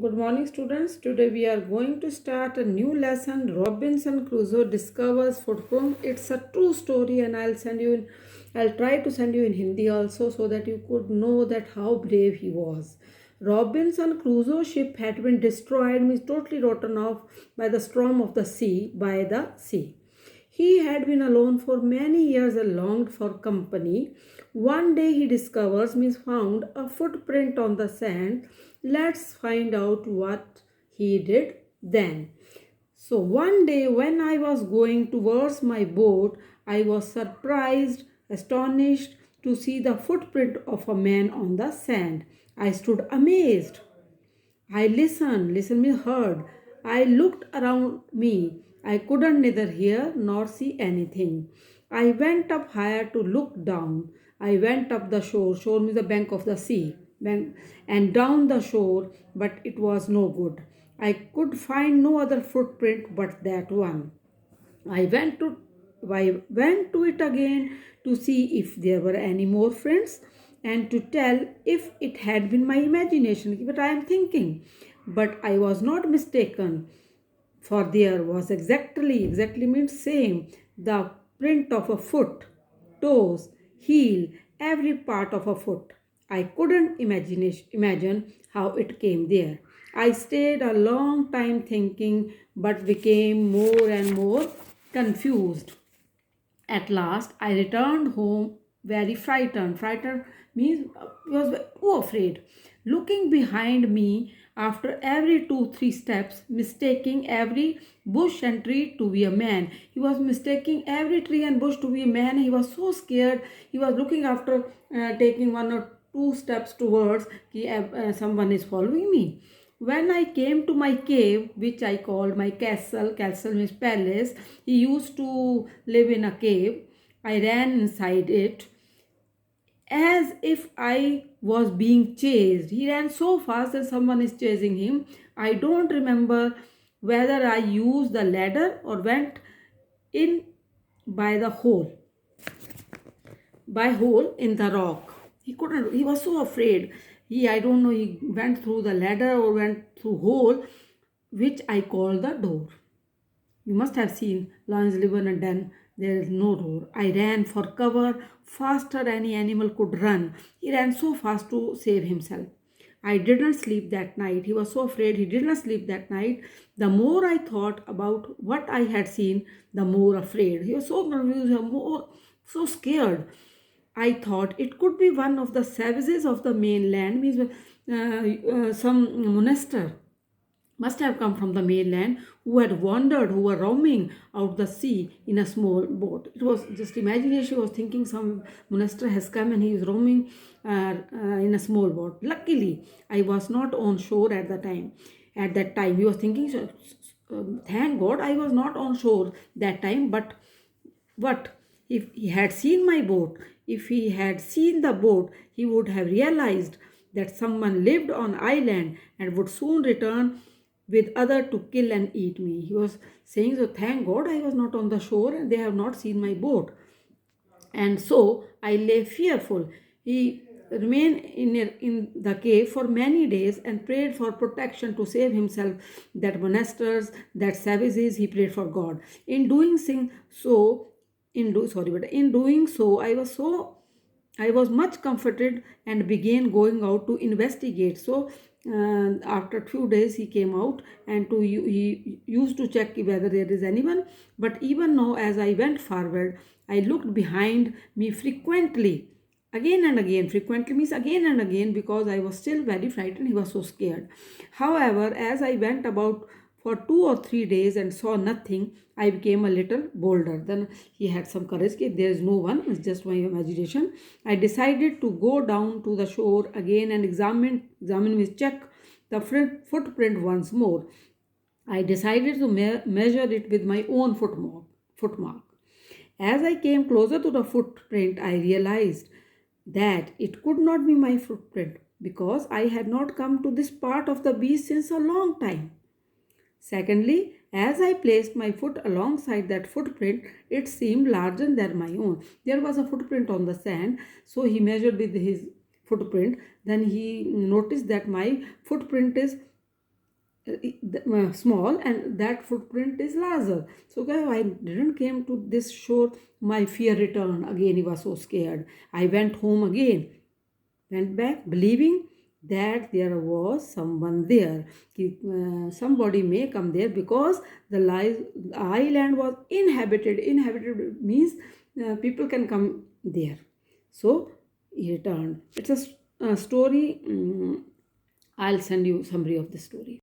Good morning, students. Today we are going to start a new lesson. Robinson Crusoe discovers footprint. It's a true story, and I'll try to send you in Hindi also, so that you could know that how brave he was. Robinson Crusoe's ship had been destroyed, means totally rotten off by the storm of the sea. By the sea. He had been alone for many years and longed for company. One day he discovers, means found, a footprint on the sand. Let's find out what he did then. So one day when I was going towards my boat, I was surprised, astonished to see the footprint of a man on the sand. I stood amazed. I listened me heard. I looked around me. I couldn't neither hear nor see anything. I went up higher to look down. I went up the shore, shore means the bank of the sea, bank, and down the shore, but it was no good. I could find no other footprint but that one. I went to I went to it again to see if there were any more friends and to tell if it had been my imagination. But I am thinking. But I was not mistaken, for there was exactly means same, the print of a foot, toes, heel, every part of a foot. I couldn't imagine how it came there. I stayed a long time thinking, but became more and more confused. At last, I returned home very frightened. Frightened means was too afraid. Looking behind me after every 2-3 steps, mistaking every bush and tree to be a man. He was mistaking every tree and bush to be a man. He was so scared. He was looking after taking 1 or 2 steps towards someone is following me. When I came to my cave, which I called my castle means palace, he used to live in a cave. I ran inside it as if I was being chased. He ran so fast that someone is chasing him. I don't remember whether I used the ladder or went in by the hole in the rock. He couldn't, he was so afraid. I don't know, he went through the ladder or went through hole, which I call the door. You must have seen lions live in a den. There is no door. I ran for cover faster any animal could run. He ran so fast to save himself. I didn't sleep that night. He was so afraid he did not sleep that night. The more I thought about what I had seen, the more afraid. He was so confused, more so scared. I thought it could be one of the savages of the mainland, means some monster must have come from the mainland who had wandered, who were roaming out the sea in a small boat. It was just imagination. She was thinking some monster has come and he is roaming in a small boat. Luckily, I was not on shore at the time. At that time, he was thinking, thank God I was not on shore that time. But what if he had seen my boat? If he had seen the boat, he would have realized that someone lived on island and would soon return with other to kill and eat me. He was saying, so thank God I was not on the shore and they have not seen my boat. And so I lay fearful. He remained in the cave for many days and prayed for protection to save himself, that monsters, that savages. He prayed for God. In doing so, in doing so, I was much comforted and began going out to investigate. So after 2 days he came out and he used to check whether there is anyone. But even now, as I went forward, I looked behind me frequently. Again and again, frequently means again and again, because I was still very frightened. He was so scared. However, as I went about for 2 or 3 days and saw nothing, I became a little bolder. Then he had some courage. There is no one, it's just my imagination. I decided to go down to the shore again and examine means check the footprint once more. I decided to measure it with my own footmark. As I came closer to the footprint, I realized that it could not be my footprint, because I had not come to this part of the beach since a long time. Secondly, as I placed my foot alongside that footprint, it seemed larger than my own. There was a footprint on the sand, so he measured with his footprint. Then he noticed that my footprint is small, and that footprint is larger. So guys, I didn't came to this shore. My fear returned again. He was so scared. I went home again, went back believing that there was someone there. Somebody may come there because the island was inhabited means people can come there. So he returned. It's a story. I'll send you summary of the story.